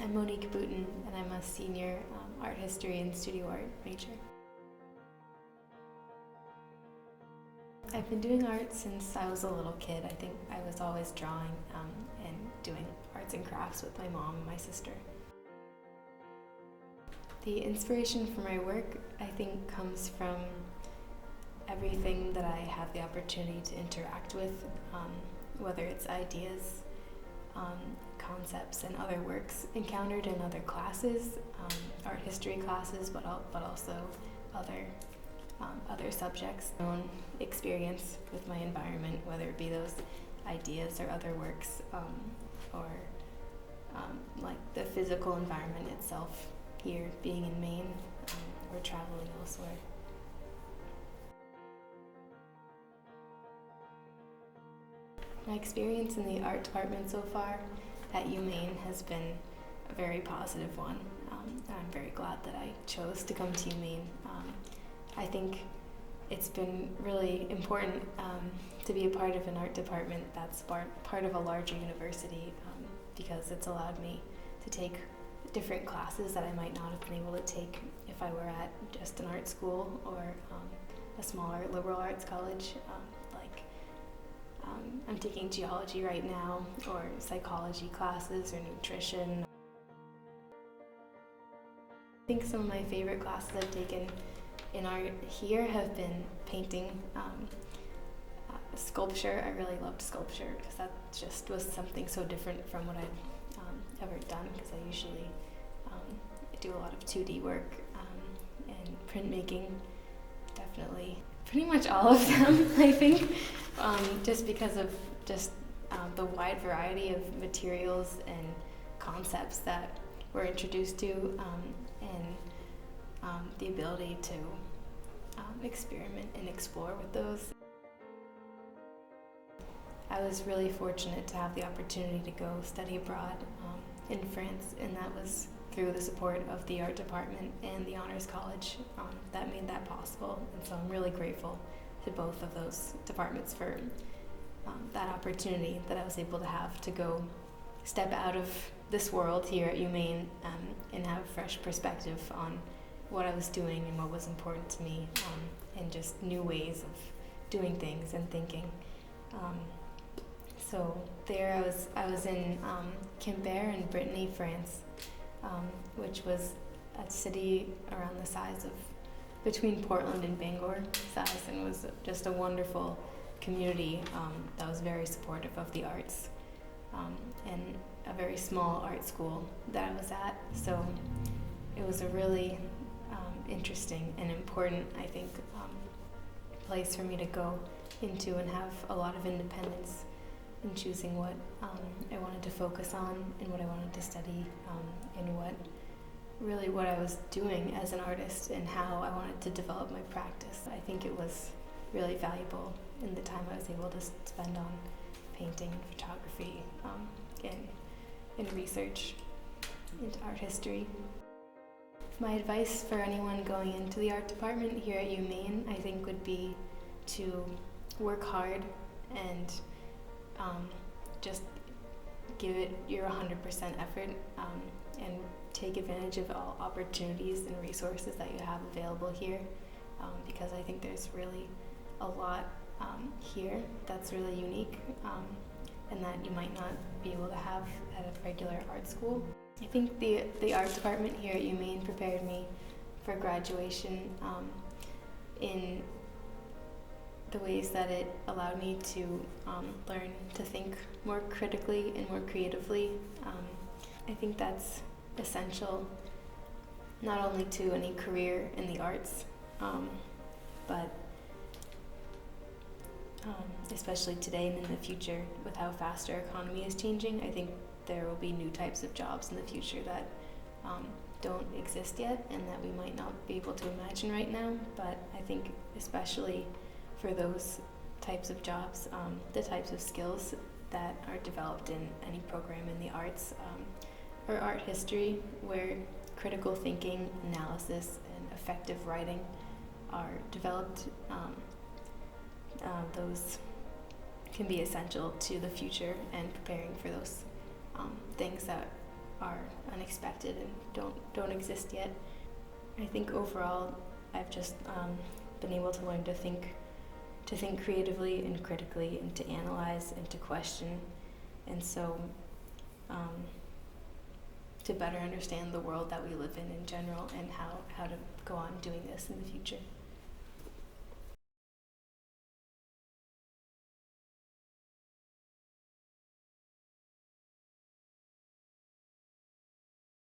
I'm Monique Boutin, and I'm a senior art history and studio art major. I've been doing art since I was a little kid. I think I was always drawing and doing arts and crafts with my mom and my sister. The inspiration for my work, I think, comes from everything that I have the opportunity to interact with, whether it's ideas, concepts, and other works encountered in other classes, art history classes, but also other subjects. My own experience with my environment, whether it be those ideas or other works, or like the physical environment itself here, being in Maine or traveling elsewhere. My experience in the art department so far at UMaine has been a very positive one, and I'm very glad that I chose to come to UMaine. I think it's been really important to be a part of an art department that's part of a larger university, because it's allowed me to take different classes that I might not have been able to take if I were at just an art school or a smaller liberal arts college. I'm taking geology right now, or psychology classes, or nutrition. I think some of my favorite classes I've taken in art here have been painting, sculpture. I really loved sculpture because that just was something so different from what I've ever done, because I usually do a lot of 2D work, and printmaking, definitely. Pretty much all of them, I think, just because of the wide variety of materials and concepts that we're introduced to, and the ability to experiment and explore with those. I was really fortunate to have the opportunity to go study abroad in France, and that was through the support of the art department and the honors college that made that possible. And so I'm really grateful to both of those departments for that opportunity that I was able to have to go step out of this world here at UMaine, and have a fresh perspective on what I was doing and what was important to me, and just new ways of doing things and thinking. So there I was in Quimper in Brittany, France, which was a city around the size of between Portland and Bangor size, and was just a wonderful community that was very supportive of the arts, and a very small art school that I was at. So it was a really interesting and important, I think, place for me to go into and have a lot of independence in choosing what I wanted to focus on and what I wanted to study, and what I was doing as an artist and how I wanted to develop my practice. I think it was really valuable in the time I was able to spend on painting, photography, and research into art history. My advice for anyone going into the art department here at UMaine, I think, would be to work hard and just give it your 100% effort, and take advantage of all opportunities and resources that you have available here, because I think there's really a lot here that's really unique, and that you might not be able to have at a regular art school. I think the art department here at UMaine prepared me for graduation in the ways that it allowed me to learn to think more critically and more creatively. I think that's essential not only to any career in the arts, but especially today and in the future, with how fast our economy is changing. I think there will be new types of jobs in the future that don't exist yet, and that we might not be able to imagine right now. But I think especially for those types of jobs, the types of skills that are developed in any program in the arts, or art history, where critical thinking, analysis, and effective writing are developed, those can be essential to the future and preparing for those things that are unexpected and don't exist yet. I think overall, I've just been able to learn to think creatively and critically, and to analyze and to question, and so to better understand the world that we live in general, and how to go on doing this in the future.